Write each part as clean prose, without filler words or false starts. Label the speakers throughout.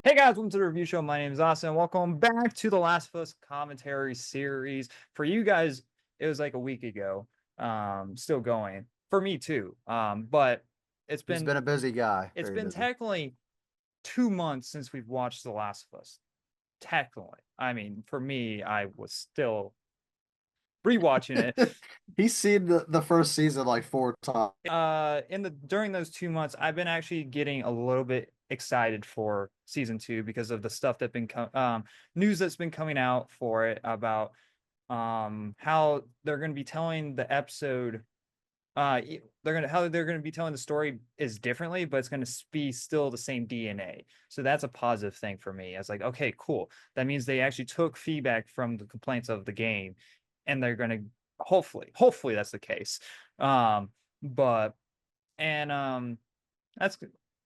Speaker 1: Hey guys, welcome to the review show. My name is Austin. Welcome back to the Last of Us commentary series. For you guys, it was like a week ago. Still going. For me too. But it's
Speaker 2: He's
Speaker 1: been
Speaker 2: been a busy guy,
Speaker 1: it's
Speaker 2: very
Speaker 1: been
Speaker 2: busy.
Speaker 1: technically 2 months since we've watched The Last of Us. Technically. I mean, for me, I was still rewatching it.
Speaker 2: He's seen the first season like 4 times.
Speaker 1: In the during those 2 months, I've been actually getting a little bit excited for season two because of the stuff that been news that's been coming out for it about how they're going to be telling the episode they're going to be telling the story is differently, but it's going to be still the same DNA. So that's a positive thing for me. I was like, okay, cool. That means they actually took feedback from the complaints of the game, and they're going to hopefully that's the case. But and that's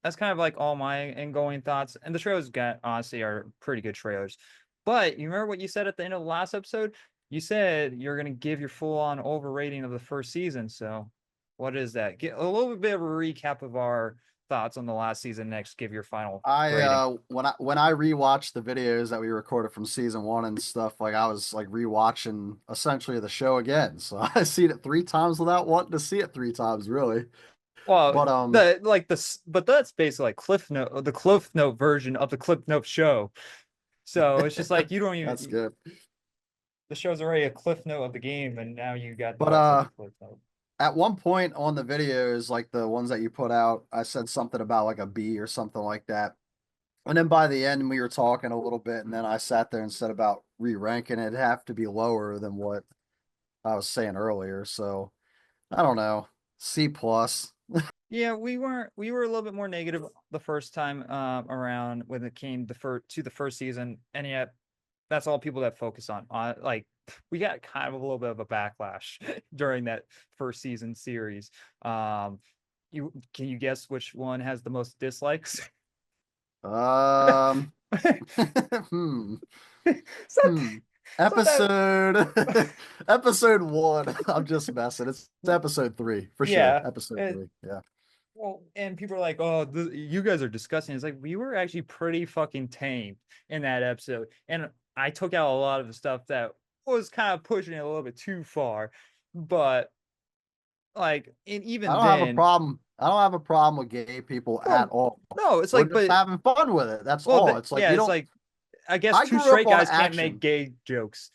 Speaker 1: that's kind of like all my ingoing thoughts. And the trailers got honestly are pretty good trailers. But you remember what you said at the end of the last episode? You said you're gonna give your full on overrating of the first season. So what is that? Get a little bit of a recap of our thoughts on the last season. Next, give your final
Speaker 2: I
Speaker 1: grading.
Speaker 2: when I rewatched the videos that we recorded from season one and stuff, like I was like rewatching essentially the show again. So I seen it 3 times without wanting to see it 3 times, really.
Speaker 1: Well,
Speaker 2: But
Speaker 1: but that's basically like the Cliff Note version of the Cliff Note show. So it's just like you don't
Speaker 2: that's
Speaker 1: even
Speaker 2: good.
Speaker 1: the show's already a cliff note of the game, and now you got the
Speaker 2: But
Speaker 1: rest of the cliff note.
Speaker 2: at one point on the videos, like the ones that you put out, I said something about like a B or something like that. And then by the end, we were talking a little bit, and then I sat there and said about re-ranking it, it'd have to be lower than what I was saying earlier. So I don't know, C plus.
Speaker 1: Yeah, we were a little bit more negative the first time around when it came the first season, and yet that's all people that focus on like we got kind of a little bit of a backlash during that first season series. You can you guess which one has the most dislikes?
Speaker 2: Um, hmm,
Speaker 1: it's not,
Speaker 2: hmm.
Speaker 1: it's not that
Speaker 2: Episode one. I'm just messing. It's episode three for sure.
Speaker 1: yeah.
Speaker 2: Episode three. Yeah.
Speaker 1: Well, and people are like, "Oh, you guys are disgusting." It's like we were actually pretty fucking tame in that episode, and I took out a lot of the stuff that was kind of pushing it a little bit too far. But like, and
Speaker 2: I
Speaker 1: even
Speaker 2: don't have a
Speaker 1: then,
Speaker 2: problem. I don't have a problem with gay people at
Speaker 1: well,
Speaker 2: all.
Speaker 1: no, it's
Speaker 2: We're
Speaker 1: like,
Speaker 2: just
Speaker 1: but
Speaker 2: having fun with it. That's
Speaker 1: well,
Speaker 2: all. It's like
Speaker 1: yeah,
Speaker 2: you
Speaker 1: it's
Speaker 2: don't.
Speaker 1: like I guess
Speaker 2: I
Speaker 1: two
Speaker 2: grew up
Speaker 1: straight
Speaker 2: on
Speaker 1: guys can't make
Speaker 2: action.
Speaker 1: gay jokes.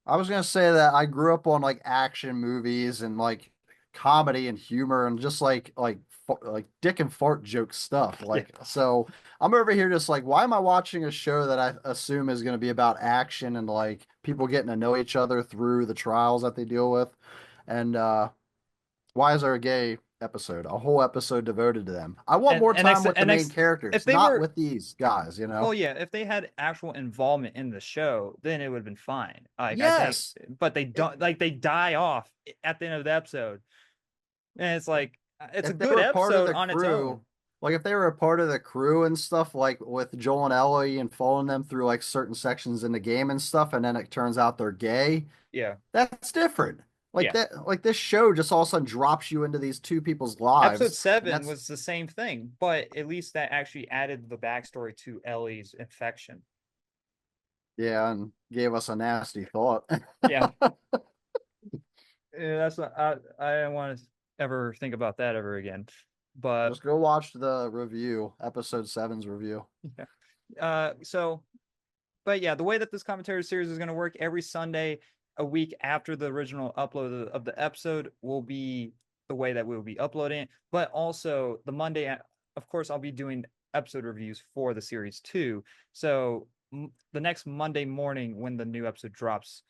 Speaker 2: I was gonna say that I grew up on like action movies and like comedy and humor and just like dick and fart joke stuff.
Speaker 1: Yeah,
Speaker 2: Like so I'm over here just like why am I watching a show that I assume is gonna be about action and like people getting to know each other through the trials that they deal with? And why is there a gay episode? A whole episode devoted to them. I want more time with the
Speaker 1: and
Speaker 2: main
Speaker 1: next, if
Speaker 2: characters,
Speaker 1: they
Speaker 2: not
Speaker 1: were
Speaker 2: with these guys, you
Speaker 1: well,
Speaker 2: know?
Speaker 1: yeah, if they had actual involvement in the show, then it would have been fine. Like I think,
Speaker 2: Yes.
Speaker 1: but they
Speaker 2: If
Speaker 1: don't. Like they die off at the end of the episode, and it's like it's a
Speaker 2: if they
Speaker 1: good
Speaker 2: were part of
Speaker 1: episode
Speaker 2: the
Speaker 1: on its own.
Speaker 2: crew, like if they were a part of the crew and stuff, like with Joel and Ellie and following them through like certain sections in the game and stuff, and then it turns out they're gay,
Speaker 1: Yeah,
Speaker 2: that's different. Like
Speaker 1: yeah.
Speaker 2: that, like this show just all of a sudden drops you into these two people's
Speaker 1: Episode
Speaker 2: lives, and
Speaker 1: seven
Speaker 2: that's
Speaker 1: was the same thing, but at least that actually added the backstory to Ellie's infection.
Speaker 2: yeah, and gave us a nasty thought.
Speaker 1: Yeah, yeah that's not, I don't want to ever think about that ever again. But
Speaker 2: Just go watch the review, episode seven's review.
Speaker 1: yeah, so but yeah, the way that this commentary series is going to work every Sunday, a week after the original upload of the episode, will be the way that we will be uploading it. But also the Monday, of course, I'll be doing episode reviews for the series too. So the next Monday morning, when the new episode drops,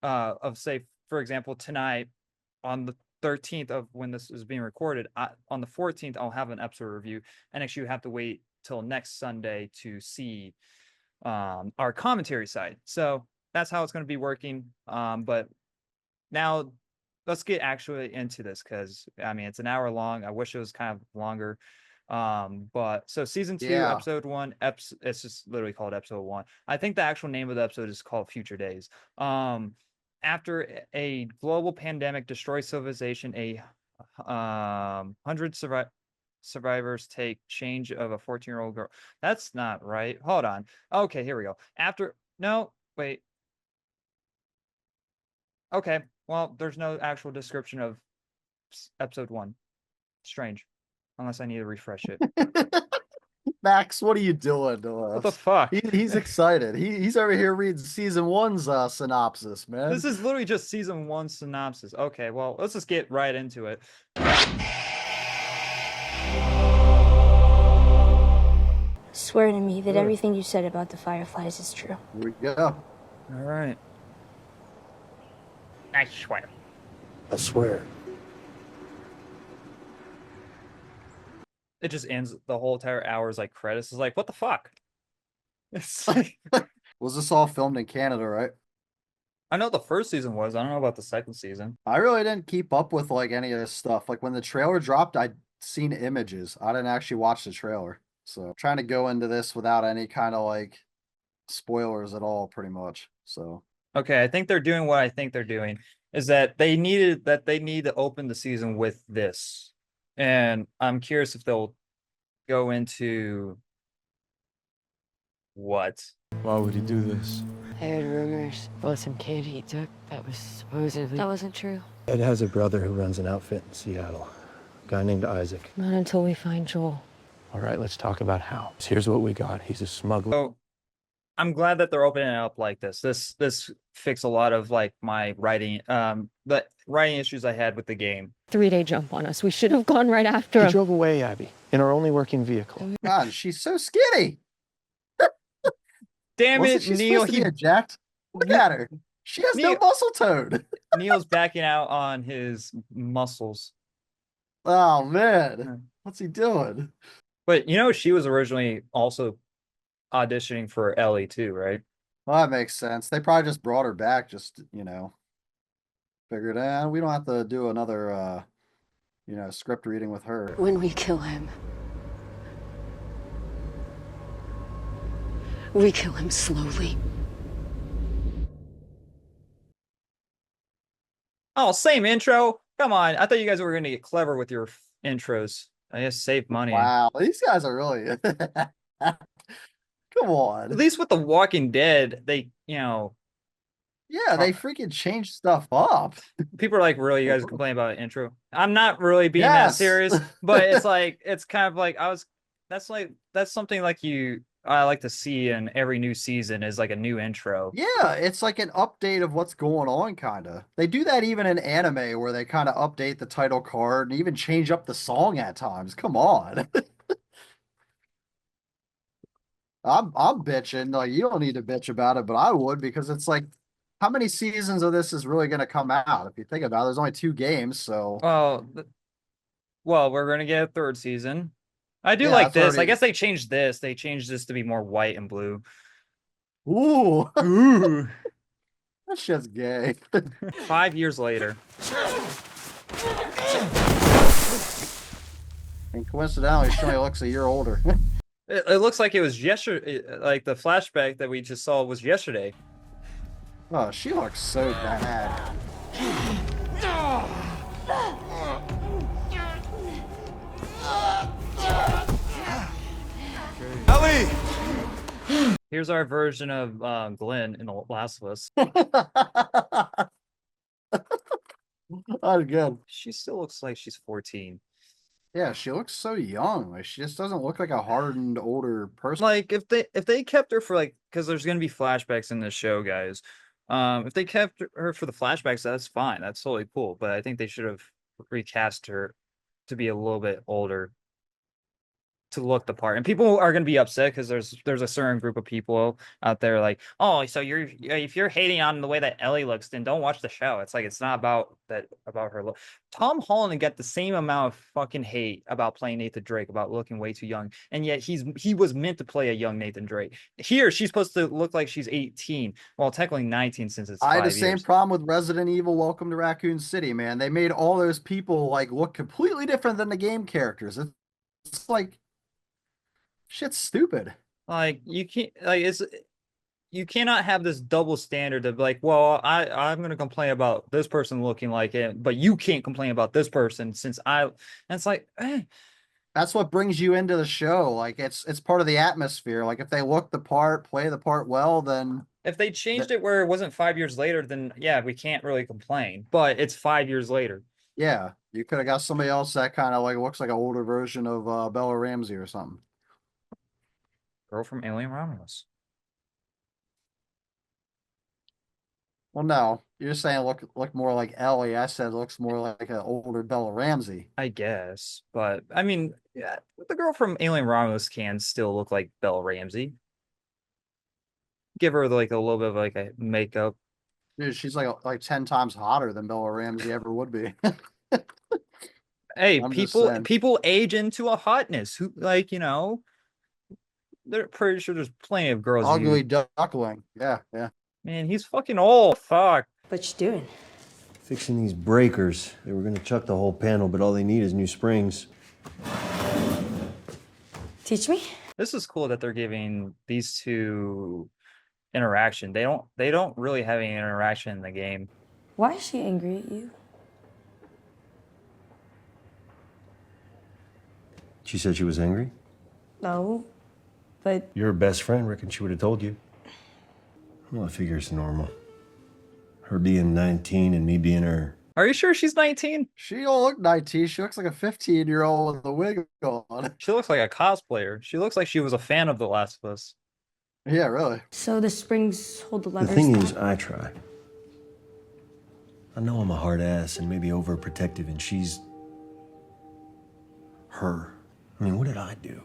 Speaker 1: of say, for example, tonight on the 13th of when this is being recorded, on the 14th, I'll have an episode review. And actually, you have to wait till next Sunday to see our commentary side. So that's how it's going to be working. But now let's get actually into this because I mean it's an hour long. I wish it was kind of longer. But so season two,
Speaker 2: Yeah,
Speaker 1: episode one, it's just literally called episode one. I think the actual name of the episode is called Future Days. After a global pandemic destroys civilization, a hundred survive. survivors take change of a 14-year-old girl. That's not right. Hold on. Okay, here we go. After no, wait. Okay, well, there's no actual description of episode 1. Strange. Unless I need to refresh it.
Speaker 2: Max, what are you doing to
Speaker 1: What the
Speaker 2: us?
Speaker 1: fuck?
Speaker 2: He's excited. He's over here reading season one's synopsis, man.
Speaker 1: This is literally just season 1 synopsis. Okay, well, let's just get right into it.
Speaker 3: Swear to me that everything you said about the Fireflies is true.
Speaker 2: Here we go.
Speaker 1: All right. I swear.
Speaker 4: I swear.
Speaker 1: It just ends the whole entire hour's like credits. Is like, what the fuck? It's like
Speaker 2: Was this all filmed in Canada, right?
Speaker 1: I know the first season was. I don't know about the second season.
Speaker 2: I really didn't keep up with like any of this stuff. Like when the trailer dropped, I'd seen images. I didn't actually watch the trailer. So I'm trying to go into this without any kind of like spoilers at all, pretty much. So
Speaker 1: Okay, I think they're doing what I think they're doing is that they need to open the season with this. And I'm curious if they'll go into what?
Speaker 4: Why would he do this?
Speaker 5: I heard rumors about some kid he took that was supposedly.
Speaker 3: That wasn't true.
Speaker 4: Ed has a brother who runs an outfit in Seattle. A guy named Isaac.
Speaker 5: Not until we find Joel.
Speaker 4: All right, let's talk about how. Here's what we got. He's a smuggler.
Speaker 1: So I'm glad that they're opening it up like this. This fixed a lot of like my writing the writing issues I had with the game.
Speaker 5: 3-day jump on us. We should have gone right after
Speaker 4: He
Speaker 5: him.
Speaker 4: drove away, Abby, in our only working vehicle.
Speaker 2: God, she's so skinny.
Speaker 1: Damn
Speaker 2: Wasn't
Speaker 1: it,
Speaker 2: she
Speaker 1: Neil.
Speaker 2: supposed to be a jacked? Look at her. She has no
Speaker 1: Neil-
Speaker 2: muscle tone.
Speaker 1: Neil's backing out on his muscles.
Speaker 2: Oh man, what's he doing?
Speaker 1: But you know, she was originally also auditioning for Ellie too, right?
Speaker 2: Well, that makes sense. They probably just brought her back, just figured, we don't have to do another script reading with her.
Speaker 6: When we kill him, we kill him slowly.
Speaker 1: Oh, same intro. Come on. I thought you guys were going to get clever with your intros. I guess save money.
Speaker 2: Wow, these guys are really come on.
Speaker 1: At least with The Walking Dead, they,
Speaker 2: Yeah, they freaking changed stuff up.
Speaker 1: people are like, really, you guys complain about an intro? I'm not really being that
Speaker 2: Yes.
Speaker 1: serious, but it's like, it's kind of like, that's something like I like to see in every new season is like a new intro.
Speaker 2: Yeah, it's like an update of what's going on, kind of. They do that even in anime where they kind of update the title card and even change up the song at times. Come on. I'm bitching. Like you don't need to bitch about it, but I would because it's like how many seasons of this is really going to come out? If you think about it, there's only 2 games, so
Speaker 1: Well, we're going to get a third season. I do
Speaker 2: Yeah,
Speaker 1: like
Speaker 2: that's
Speaker 1: this. I
Speaker 2: already-
Speaker 1: guess they changed this. They changed this to be more white and blue.
Speaker 2: ooh,
Speaker 1: Ooh.
Speaker 2: that shit's gay.
Speaker 1: 5 years later.
Speaker 2: And coincidentally, she only looks a year older.
Speaker 1: It looks like it was yesterday. Like the flashback that we just saw was yesterday.
Speaker 2: Oh, she looks so bad.
Speaker 1: Here's our version of Glenn in The Last of Us.
Speaker 2: That's good.
Speaker 1: She still looks like she's 14.
Speaker 2: Yeah, she looks so young. Like she just doesn't look like a hardened older person.
Speaker 1: Like if they kept her for like because there's gonna be flashbacks in this show, guys. If they kept her for the flashbacks, that's fine. That's totally cool. But I think they should have recast her to be a little bit older to look the part. And people are going to be upset because there's a certain group of people out there like, oh, so if you're hating on the way that Ellie looks, then don't watch the show. It's like it's not about her look. Tom Holland got the same amount of fucking hate about playing Nathan Drake about looking way too young, and yet he was meant to play a young Nathan Drake. Here, she's supposed to look like she's 18, well, technically 19 since it's
Speaker 2: I had the
Speaker 1: 5
Speaker 2: same
Speaker 1: years.
Speaker 2: problem with Resident Evil Welcome to Raccoon City, man. They made all those people like look completely different than the game characters. It's like shit's stupid.
Speaker 1: Like you can't you cannot have this double standard of like, well, I'm going to complain about this person looking like it, but you can't complain about this person since and it's like,
Speaker 2: That's what brings you into the show. Like it's part of the atmosphere. Like if they look the part, play the part well, then
Speaker 1: If they changed it where it wasn't 5 years later, then yeah, we can't really complain. But it's 5 years later.
Speaker 2: yeah, you could have got somebody else that kind of like looks like an older version of Bella Ramsey or something.
Speaker 1: Girl from Alien Romulus.
Speaker 2: Well, no, you're saying look more like Ellie. I said looks more like an older Bella Ramsey.
Speaker 1: I guess. But I mean, yeah, the girl from Alien Romulus can still look like Bella Ramsey. Give her like a little bit of like a makeup.
Speaker 2: Dude, she's like 10 times hotter than Bella Ramsey ever would be.
Speaker 1: Hey,
Speaker 2: I'm just
Speaker 1: people
Speaker 2: saying.
Speaker 1: people age into a hotness. Who like, they're pretty sure there's plenty of girls.
Speaker 2: Ugly duckling. Yeah, yeah.
Speaker 1: Man, he's fucking old. Fuck.
Speaker 3: What you doing?
Speaker 4: Fixing these breakers. They were gonna chuck the whole panel, but all they need is new springs.
Speaker 3: Teach me?
Speaker 1: This is cool that they're giving these two interaction. They don't really have any interaction in the game.
Speaker 3: Why is she angry at you?
Speaker 4: She said she was angry?
Speaker 3: No, but
Speaker 4: You're her best friend, reckon she would have told you. Well, I figure it's normal. Her being 19 and me being her.
Speaker 1: Are you sure she's 19?
Speaker 2: She don't look 19. She looks like a 15-year-old with a wig on.
Speaker 1: She looks like a cosplayer. She looks like she was a fan of The Last of Us.
Speaker 2: Yeah, really.
Speaker 3: so the springs hold the
Speaker 4: The
Speaker 3: levers.
Speaker 4: thing is, I try. I know I'm a hard ass and maybe overprotective, and she's her. I mean, what did I do?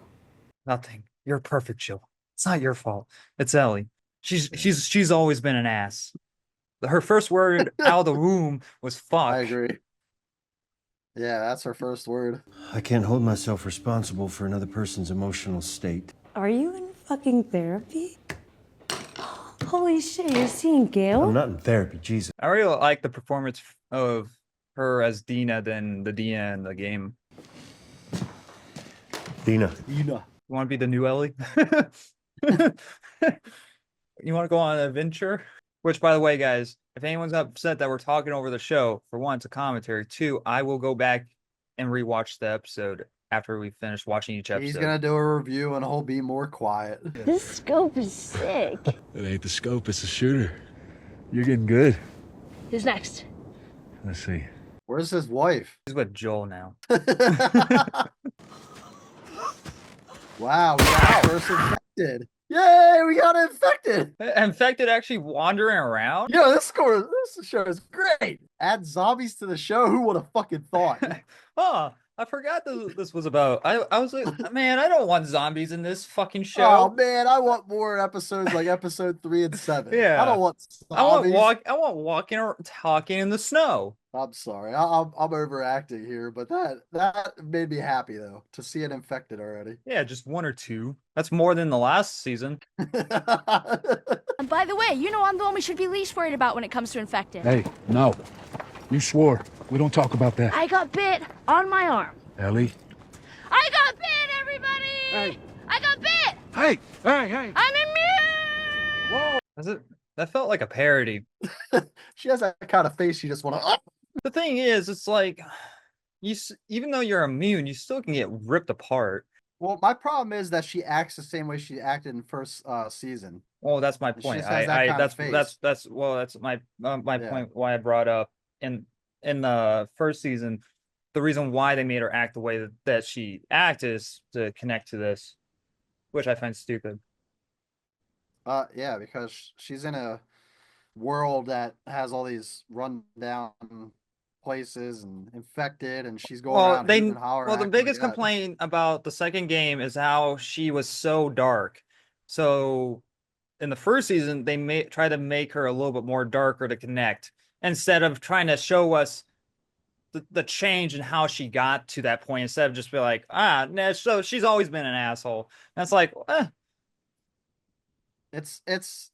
Speaker 1: Nothing. You're perfect, Jill. It's not your fault. It's Ellie. She's always been an ass. Her first word out of the womb was fuck.
Speaker 2: I agree. Yeah, that's her first word.
Speaker 4: I can't hold myself responsible for another person's emotional state.
Speaker 3: Are you in fucking therapy? Holy shit, you're seeing Gail?
Speaker 4: I'm not in therapy, Jesus.
Speaker 1: I really like the performance of her as Dina than the Dina in the game.
Speaker 4: Dina.
Speaker 2: You know.
Speaker 1: You want to be the new Ellie? You want to go on an adventure? Which, by the way, guys, if anyone's upset that we're talking over the show, for one, it's a commentary. Two, I will go back and rewatch the episode after we finish watching each episode.
Speaker 2: He's gonna do a review and he'll be more quiet.
Speaker 3: This scope is sick.
Speaker 7: It ain't the scope, it's the shooter. You're getting good.
Speaker 3: Who's next?
Speaker 7: Let's see.
Speaker 2: Where's his wife?
Speaker 1: He's with Joel now.
Speaker 2: Wow, we got our first infected. Yay, we got infected.
Speaker 1: Infected actually wandering around?
Speaker 2: Yo, this show is great. Add zombies to the show. Who would have fucking thought?
Speaker 1: Oh, I forgot this was about. I was like, man, I don't want zombies in this fucking
Speaker 2: Oh
Speaker 1: show.
Speaker 2: man, I want more episodes like episode 3 and 7.
Speaker 1: Yeah.
Speaker 2: I don't want
Speaker 1: I want
Speaker 2: zombies.
Speaker 1: I want walking or talking in the snow.
Speaker 2: I'm sorry. I'm overacting here, but that made me happy though to see it infected already.
Speaker 1: Yeah, just one or two. That's more than the last season.
Speaker 8: And by the way, you know I'm the one we should be least worried about when it comes to infected.
Speaker 7: Hey, no. You swore. We don't talk about that.
Speaker 8: I got bit on my arm.
Speaker 7: Ellie?
Speaker 8: I got bit, everybody!
Speaker 7: Hey.
Speaker 8: I got bit!
Speaker 7: Hey! Hey!
Speaker 8: I'm immune!
Speaker 1: That felt like a parody.
Speaker 2: She has that kind of face you just want to.
Speaker 1: The thing is, it's like even though you're immune, you still can get ripped apart.
Speaker 2: Well, my problem is that she acts the same way she acted in first season.
Speaker 1: Well, that's my
Speaker 2: She
Speaker 1: point.
Speaker 2: just has that kind of face.
Speaker 1: That's my
Speaker 2: Yeah.
Speaker 1: point. Why I brought up in the first season, the reason why they made her act the way that she acted is to connect to this, which I find stupid.
Speaker 2: Yeah, because she's in a world that has all these run down places and infected, and she's going around hooting and hollering.
Speaker 1: Well, the
Speaker 2: acting
Speaker 1: biggest
Speaker 2: like that.
Speaker 1: complaint about the second game is how she was so dark. So in the first season, they try to make her a little bit more darker to connect instead of trying to show us the change in how she got to that point. Instead of just be like, nah, so she's always been an asshole. And it's like,
Speaker 2: It's.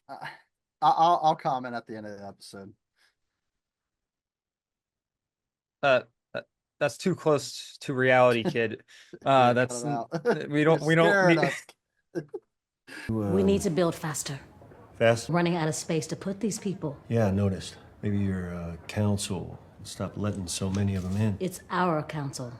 Speaker 2: I'll comment at the end of the episode.
Speaker 1: that's too close to reality, kid.
Speaker 2: Yeah,
Speaker 1: That's
Speaker 2: cut it out.
Speaker 1: we don't
Speaker 2: You're
Speaker 1: we don't
Speaker 2: scaring
Speaker 1: need-
Speaker 2: us.
Speaker 6: We need to build faster.
Speaker 4: Fast?
Speaker 6: Running out of space to put these people.
Speaker 4: Yeah, I noticed. Maybe your council stop letting so many of them in.
Speaker 6: It's our council.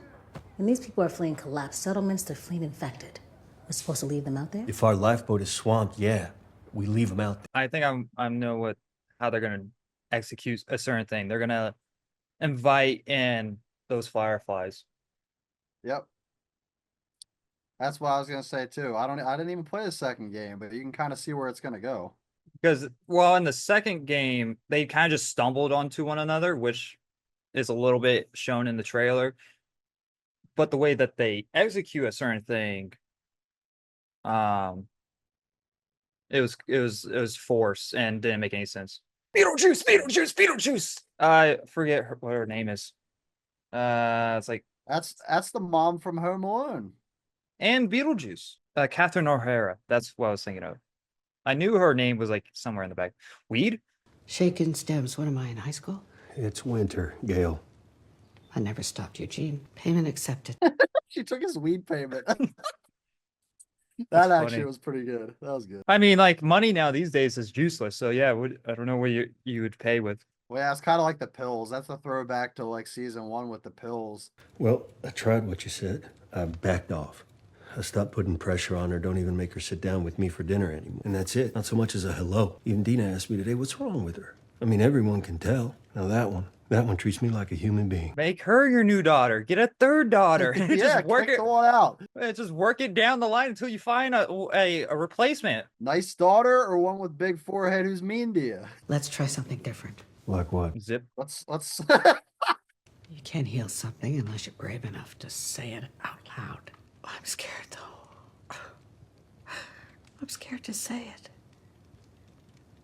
Speaker 6: And these people are fleeing collapsed settlements, they're fleeing infected. We're supposed to leave them out there?
Speaker 4: If our lifeboat is swamped, yeah, we leave them out there.
Speaker 1: I think I know how they're gonna execute a certain thing. They're gonna invite in those fireflies.
Speaker 2: Yep. That's what I was gonna say too. I didn't even play the second game, but you can kind of see where it's gonna go.
Speaker 1: Because well, in the second game, they kind of just stumbled onto one another, which is a little bit shown in the trailer. But the way that they execute a certain thing, it was forced and didn't make any sense. Beetlejuice, Beetlejuice, Beetlejuice. I forget what her name is. It's like
Speaker 2: That's the mom from Home Alone.
Speaker 1: and Beetlejuice. Catherine O'Hara. That's what I was thinking of. I knew her name was like somewhere in the back. Weed?
Speaker 5: Shaken stems. What am I, in high school?
Speaker 4: It's winter, Gail.
Speaker 5: I never stopped Eugene. Payment accepted.
Speaker 2: She took his weed payment.
Speaker 1: That's
Speaker 2: That actually
Speaker 1: funny.
Speaker 2: was pretty good. That was good.
Speaker 1: I mean, like money I days is useless. So yeah, I don't know what you would pay with.
Speaker 2: Well, yeah, it's kind of like the pills. That's a throwback to like season 1 with the pills.
Speaker 4: Well, I tried what you said. I backed off. I stopped putting pressure on her. Don't even make her sit down with me for dinner anymore. And that's it. Not so much as a hello. Even Dina asked me today, what's wrong with her? I mean, everyone can tell. Now that one treats me like a human being.
Speaker 1: Make her your new daughter. Get a third daughter.
Speaker 2: Yeah,
Speaker 1: Just work
Speaker 2: kick
Speaker 1: it.
Speaker 2: the one out.
Speaker 1: Just work it down the line until you find a replacement.
Speaker 2: Nice daughter or one with big forehead who's mean to you.
Speaker 5: Let's try something different.
Speaker 4: Like what?
Speaker 1: Zip.
Speaker 2: Let's
Speaker 5: You can't heal something unless you're brave enough to say it out loud. I'm scared, though. I'm scared to say it.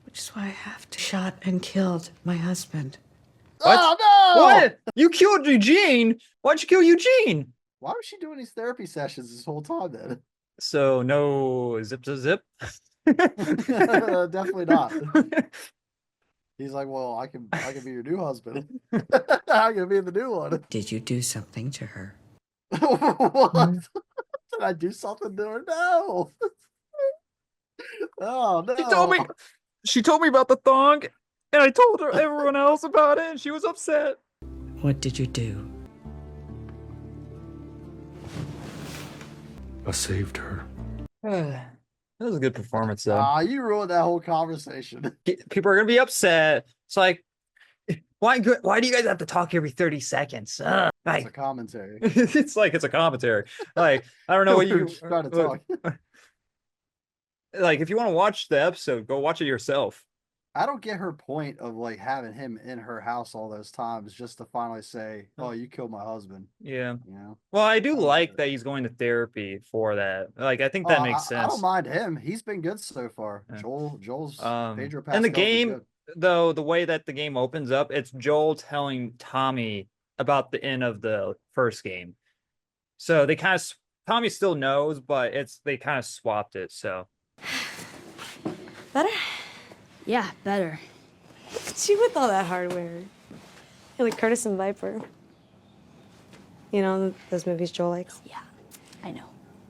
Speaker 5: Which is why I have to. Shot and killed my husband.
Speaker 1: What?
Speaker 2: Oh no!
Speaker 1: What? You killed Eugene? Why'd you kill Eugene?
Speaker 2: Why was she doing these therapy sessions this whole time then?
Speaker 1: So no zip to zip.
Speaker 2: Definitely not. He's like, well, I can be your new husband. I can be the new one.
Speaker 5: Did you do something to her?
Speaker 2: What? Did I do something to her? No. Oh no.
Speaker 1: She told me about the thong, and I told her everyone else about it, and she was upset.
Speaker 5: What did you do?
Speaker 4: I saved her.
Speaker 1: That was a good performance, though.
Speaker 2: Ah, you ruined that whole conversation.
Speaker 1: People are gonna be upset. It's like, why do you guys have to talk every 30 seconds?
Speaker 2: It's
Speaker 1: Like,
Speaker 2: a commentary.
Speaker 1: it's like it's a commentary. Like, I don't know what
Speaker 2: We were
Speaker 1: you
Speaker 2: just trying to talk.
Speaker 1: like. If you want to watch the episode, go watch it yourself.
Speaker 2: I don't get her point of like having him in her house all those times just to finally say, "Oh, you killed my husband."
Speaker 1: Yeah.
Speaker 2: You know.
Speaker 1: Well, I do
Speaker 2: don't
Speaker 1: like
Speaker 2: get it.
Speaker 1: that he's going to therapy for that. Like, I think that
Speaker 2: Oh,
Speaker 1: makes
Speaker 2: I
Speaker 1: sense.
Speaker 2: don't mind him. He's been good so far.
Speaker 1: Yeah.
Speaker 2: Joel's Pedro
Speaker 1: In the
Speaker 2: Pascal's been
Speaker 1: game,
Speaker 2: good.
Speaker 1: though, the way that the game opens up, it's Joel telling Tommy about the end of the first game. So they kind of Tommy still knows, but they kind of swapped it. So
Speaker 3: Better?
Speaker 8: Yeah, better.
Speaker 3: She with all that hardware. You're like Curtis and Viper. You know, those movies Joel likes.
Speaker 8: Yeah, I know.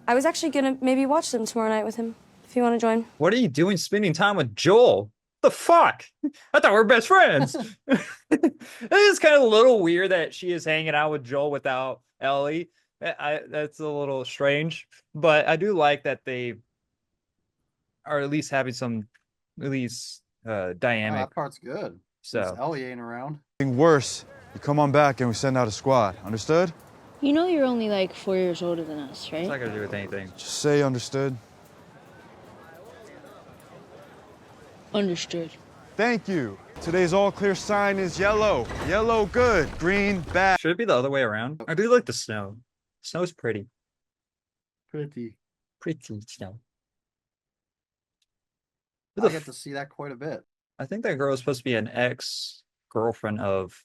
Speaker 3: I was actually gonna maybe watch them tomorrow night with him, if you want to join.
Speaker 1: what are you doing spending time with Joel? The fuck? I thought we were best friends. It is kind of a little weird that she is hanging out with Joel without Ellie. That's a little strange, but I do like that they are at least having some at least
Speaker 2: Oh,
Speaker 1: dynamic.
Speaker 2: that part's good. Since
Speaker 1: So
Speaker 2: Ellie ain't around.
Speaker 9: Worse, you come on back and we send out a squad. Understood?
Speaker 8: You know you're only like 4 years older than us,
Speaker 1: it's
Speaker 8: right?
Speaker 1: not gonna do with anything.
Speaker 9: Just say understood.
Speaker 8: Understood.
Speaker 9: Thank you. Today's all clear sign is yellow. Yellow good, green bad.
Speaker 1: Should it be the other way around? I do like the snow. Snow's pretty.
Speaker 2: Pretty.
Speaker 1: Pretty snow.
Speaker 2: I get to see that quite a bit.
Speaker 1: I think that girl is supposed to be an ex-girlfriend of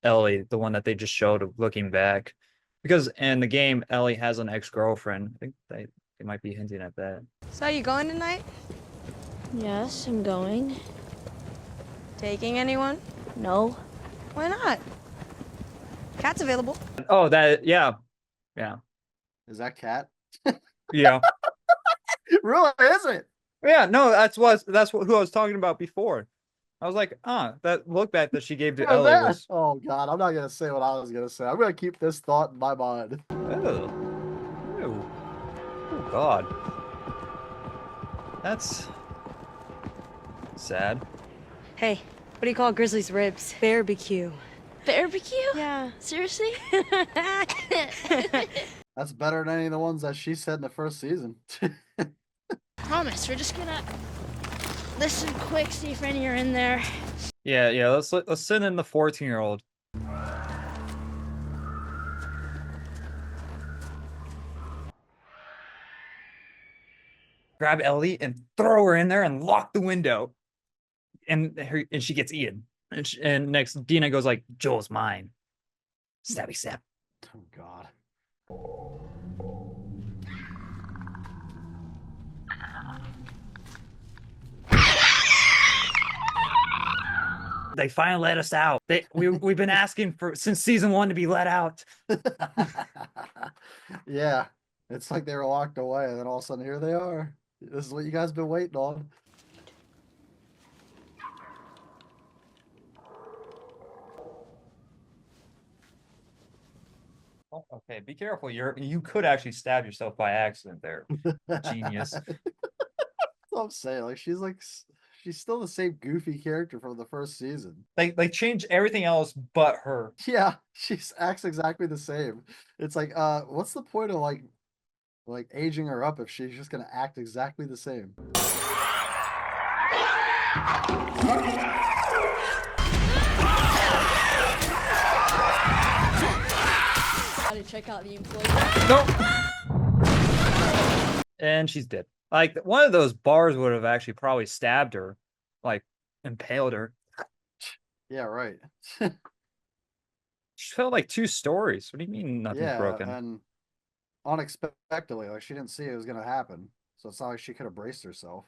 Speaker 1: Ellie, the one that they just showed looking back. Because in the game, Ellie has an ex-girlfriend. I think they might be hinting at that.
Speaker 3: So you going tonight?
Speaker 8: Yes, I'm going.
Speaker 3: Taking anyone?
Speaker 8: No.
Speaker 3: Why not? Cat's available.
Speaker 1: Oh, yeah. Yeah.
Speaker 2: Is that cat?
Speaker 1: Yeah.
Speaker 2: Really, is it?
Speaker 1: Yeah, no, who I was talking about before. I was like, that look back that she gave to
Speaker 2: Oh,
Speaker 1: Ellie
Speaker 2: man.
Speaker 1: was.
Speaker 2: Oh God, I'm not gonna say what I was gonna say. I'm gonna keep this thought in my mind.
Speaker 1: Oh. Ew. Oh God. That's sad.
Speaker 3: Hey, what do you call Grizzly's ribs? Barbecue.
Speaker 8: Barbecue?
Speaker 3: Yeah.
Speaker 8: Seriously?
Speaker 2: That's better than any of the ones that she said in the first season.
Speaker 8: Promise, we're just gonna listen quick, see if any are in there.
Speaker 1: Yeah. Let's send in the 14-year-old. Grab Ellie and throw her in there and lock the window. And she gets eaten. And next Dina goes like, Joel's mine. Stabby stab.
Speaker 2: Oh God.
Speaker 1: They finally let us out. We've been asking for since season 1 to be let out.
Speaker 2: Yeah, it's like they were locked away, and then all of a sudden here they are. This is what you guys been waiting on.
Speaker 1: Oh, okay, be careful. You could actually stab yourself by accident there. Genius.
Speaker 2: That's what I'm saying. Like she's still the same goofy character from the first season.
Speaker 1: They changed everything else but her.
Speaker 2: Yeah, she acts exactly the same. It's like, what's the point of like aging her up if she's just gonna act exactly the same?
Speaker 8: Gotta check out the employee.
Speaker 1: Nope. And she's dead. Like one of those bars would have actually probably stabbed her, like impaled her.
Speaker 2: Yeah, right.
Speaker 1: She felt like 2 stories. What do you mean nothing's
Speaker 2: Yeah,
Speaker 1: broken?
Speaker 2: and unexpectedly, like she didn't see it was gonna happen, so it's not like she could have braced herself.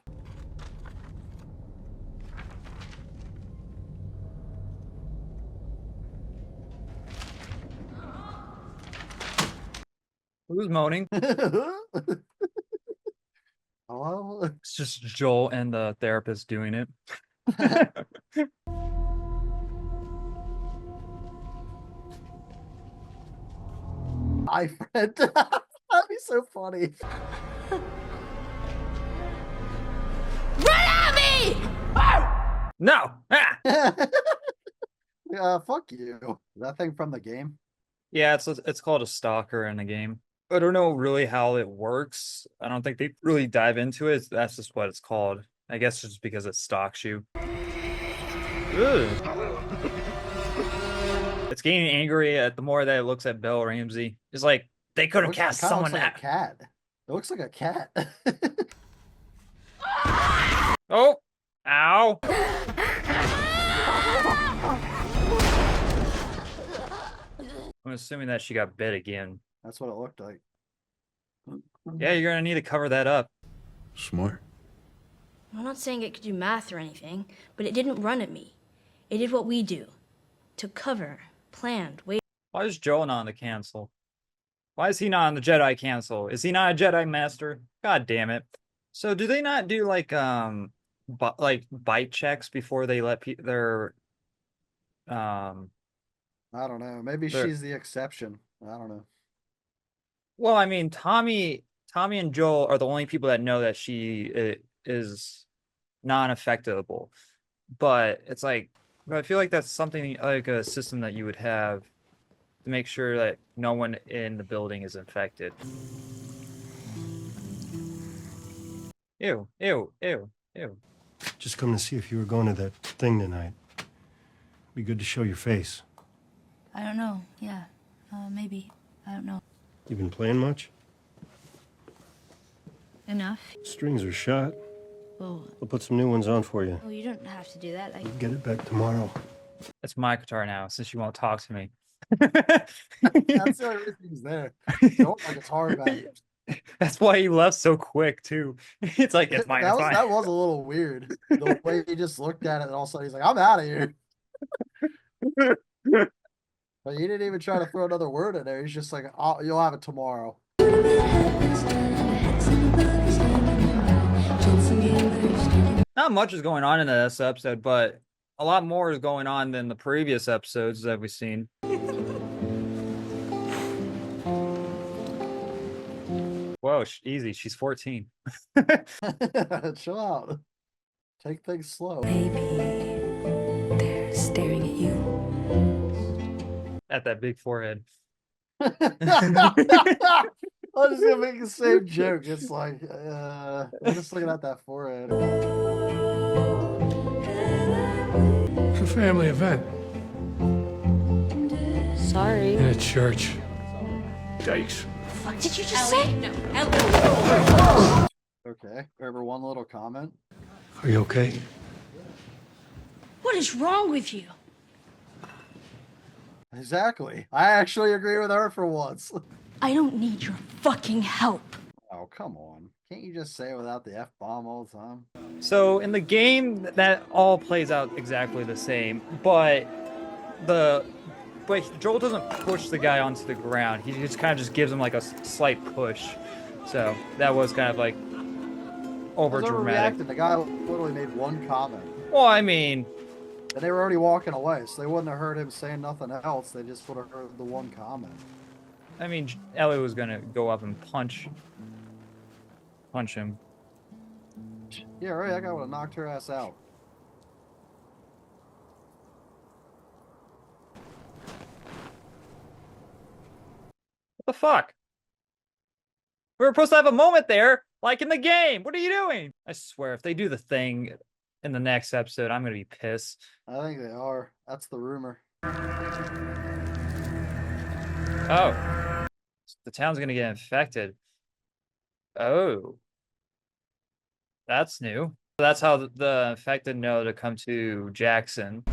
Speaker 1: Who's moaning?
Speaker 2: Hello?
Speaker 1: It's just Joel and the therapist doing it.
Speaker 2: Hi, friend. That'd be so funny.
Speaker 8: Run at me!
Speaker 1: No. Ah!
Speaker 2: Fuck you. That thing from the game?
Speaker 1: Yeah, it's called a stalker in the game. I don't know really how it works. I don't think they really dive into it. That's just what it's called. I guess just because it stalks you. Ugh. It's getting angry at the more that it looks at Belle Ramsey. It's like they could have cast
Speaker 2: Kinda
Speaker 1: someone
Speaker 2: looks like
Speaker 1: that.
Speaker 2: a cat. It looks like a cat.
Speaker 1: Oh, ow! I'm assuming that she got bit again.
Speaker 2: That's what it looked like.
Speaker 1: Yeah, you're gonna need to cover that up.
Speaker 7: Smart.
Speaker 8: I'm not saying it could do math or anything, but it didn't run at me. It did what we do. Took cover, planned, waited.
Speaker 1: Why is Joel not on the cancel? Why is he not on the Jedi Council? Is he not a Jedi Master? God damn it. So do they not do like bite checks before they let their
Speaker 2: I don't know. Maybe
Speaker 1: There-
Speaker 2: she's the exception. I don't know.
Speaker 1: well, I mean, Tommy and Joel are the only people that know that she is non-affectable. But it's like, but I feel like that's something like a system that you would have to make sure that no one in the building is infected. Ew, ew, ew, ew.
Speaker 4: Just come to see if you were going to that thing tonight. Be good to show your face.
Speaker 8: I don't know. Yeah. Maybe. I don't know.
Speaker 4: You been playing much?
Speaker 8: Enough.
Speaker 4: Strings are shot.
Speaker 8: Well,
Speaker 4: We'll put some new ones on for you.
Speaker 8: you don't have to do that.
Speaker 4: We'll get it back tomorrow.
Speaker 1: It's my guitar now, since you won't talk to me.
Speaker 2: That's the only reason he's there. Don't like it's hard about it.
Speaker 1: That's why he left so ck too. It's like it's mine.
Speaker 2: That
Speaker 1: It's
Speaker 2: was,
Speaker 1: mine.
Speaker 2: that was a little weird. The way he just looked at it and all of a sudden he's like, I'm out of here. But he didn't even try to throw another word in there. He's just like, you'll have it tomorrow.
Speaker 1: Not much is going on in this episode, but a lot more is going on than the previous episodes that we've seen. Whoa, easy. She's 14.
Speaker 2: Chill out. Take things slow.
Speaker 3: Maybe they're staring at you.
Speaker 1: At that big forehead.
Speaker 2: I was just gonna make the same joke. It's like, I'm just looking at that forehead.
Speaker 7: It's a family event
Speaker 3: Sorry.
Speaker 7: in a church. Yikes.
Speaker 8: What did you just say? No,
Speaker 2: Okay. Remember one little comment?
Speaker 4: Are you okay?
Speaker 8: What is wrong with you?
Speaker 2: Exactly. I actually agree with her for once.
Speaker 8: I don't need your fucking help.
Speaker 2: Oh, come on. Can't you just say it without the F-bomb all the time?
Speaker 1: So in the game, that all plays out exactly the same, but Joel doesn't push the guy onto the ground. He just kind of just gives him like a slight push. So that was kind of like over dramatic.
Speaker 2: Overreacted. The guy literally made one comment.
Speaker 1: Well, I mean,
Speaker 2: And they were already walking away, so they wouldn't have heard him saying nothing else. They just would have heard the one comment.
Speaker 1: Ellie was gonna go up and punch him.
Speaker 2: Yeah, right. That guy would have knocked her ass out.
Speaker 1: What the fuck? We were supposed to have a moment there, like in the game. What are you doing? I swear, if they do the thing in the next episode, I'm gonna be pissed.
Speaker 2: I think they are. That's the rumor.
Speaker 1: Oh. The town's gonna get infected. Oh. That's new. That's how the infected know to come to Jackson.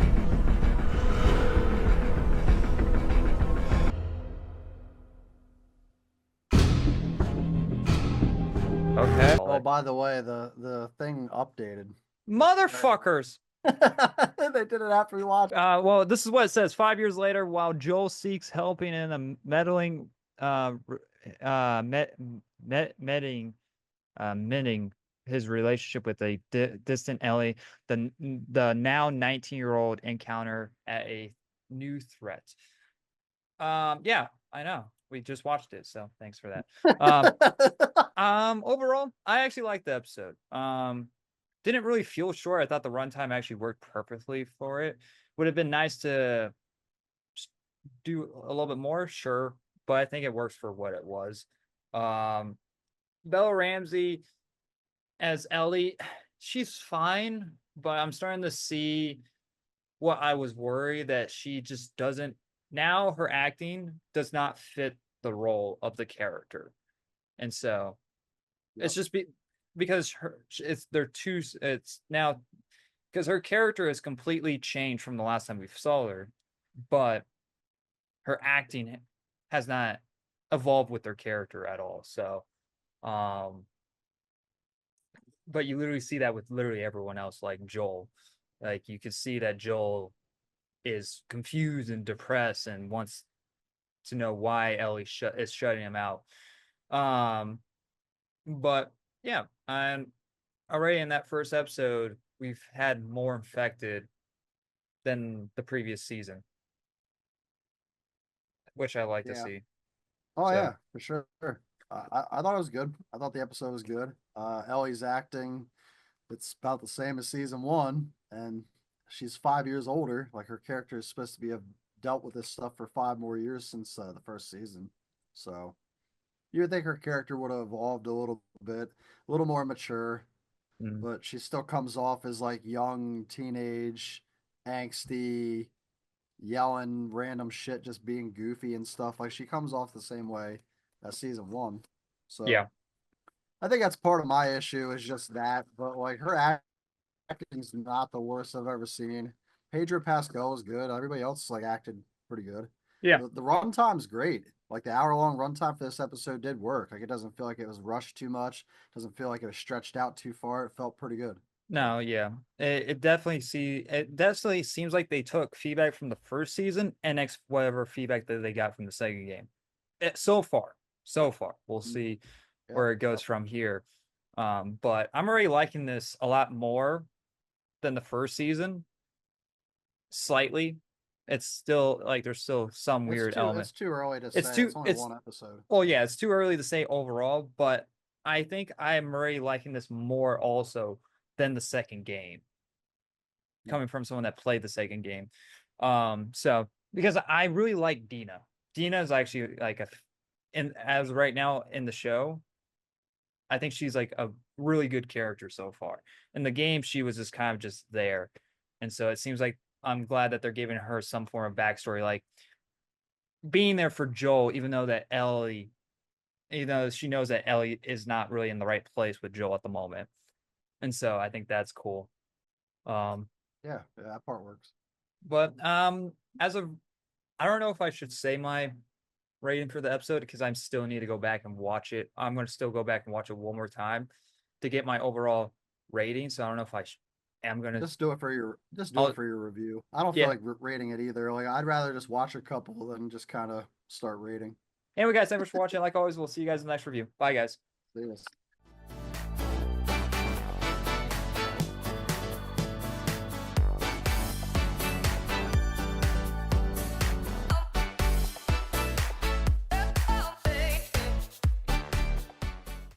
Speaker 1: Okay.
Speaker 2: Oh, by the way, the thing updated.
Speaker 1: Motherfuckers!
Speaker 2: They did it after we watched.
Speaker 1: Well, this is what it says. 5 years later, while Joel seeks helping in a mending his relationship with a distant Ellie, the now 19-year-old encounter at a new threat. Yeah, I know. We just watched it, so thanks for that. Overall, I actually liked the episode. Didn't really feel short. I thought the runtime actually worked perfectly for it. Would have been nice to do a little bit more, sure, but I think it works for what it was. Bella Ramsey as Ellie, she's fine, but I'm starting to see what I was worried that she just doesn't. Now her acting does not fit the role of the character, and so it's just because it's now because her character has completely changed from the last time we saw her, but her acting has not evolved with their character at all. So, but you literally see that with literally everyone else, like Joel. Like you can see that Joel is confused and depressed and wants to know why Ellie is shutting him out. But yeah, and already in that first episode, we've had more infected than the previous season, which I like to see.
Speaker 2: Oh
Speaker 1: So-
Speaker 2: yeah, for sure. I thought it was good. I thought the episode was good. Ellie's acting, it's about the same as season one, and she's 5 years older. Like her character is supposed to have dealt with this stuff for 5 more years since the first season. So you would think her character would have evolved a little bit, a little more mature, but she still comes off as like young, teenage, angsty, yelling random shit, just being goofy and stuff. Like she comes off the same way as season one. So
Speaker 1: Yeah.
Speaker 2: I think that's part of my issue is just that. But like her acting's not the worst I've ever seen. Pedro Pascal is good. Everybody else like acted pretty good.
Speaker 1: Yeah.
Speaker 2: The runtime's great. Like the hour-long runtime for this episode did work. Like it doesn't feel like it was rushed too much. Doesn't feel like it was stretched out too far. It felt pretty good.
Speaker 1: No, yeah. It definitely seems like they took feedback from the first season and whatever feedback that they got from the second game. So far. We'll see where it goes from here. But I'm already liking this a lot more than the first season. slightly. It's still like there's still some weird
Speaker 2: It's too early to
Speaker 1: It's
Speaker 2: say.
Speaker 1: too-
Speaker 2: It's only
Speaker 1: it's-
Speaker 2: one episode.
Speaker 1: Well, yeah, it's too early to say overall, but I think I'm already liking this more also than the second game. Coming from someone that played the second game. So because I really like Dina. Dina is actually like and as right now in the show, I think she's like a really good character so far. In the game, she was just kind of just there. And so it seems like I'm glad that they're giving her some form of backstory, like being there for Joel, even though she knows that Ellie is not really in the right place with Joel at the moment. And so I think that's cool.
Speaker 2: Yeah, that part works.
Speaker 1: But as of I don't know if I should say my rating for the episode because I still need to go back and watch it. I'm going to still go back and watch it one more time to get my overall rating. So I don't know if am going to
Speaker 2: Just do it for your review. I don't
Speaker 1: Yeah.
Speaker 2: feel like rating it either. Like I'd rather just watch a couple than just kind of start rating.
Speaker 1: Anyway, guys, thanks for watching. Like always, we'll see you guys in the next review. Bye, guys.
Speaker 2: See you.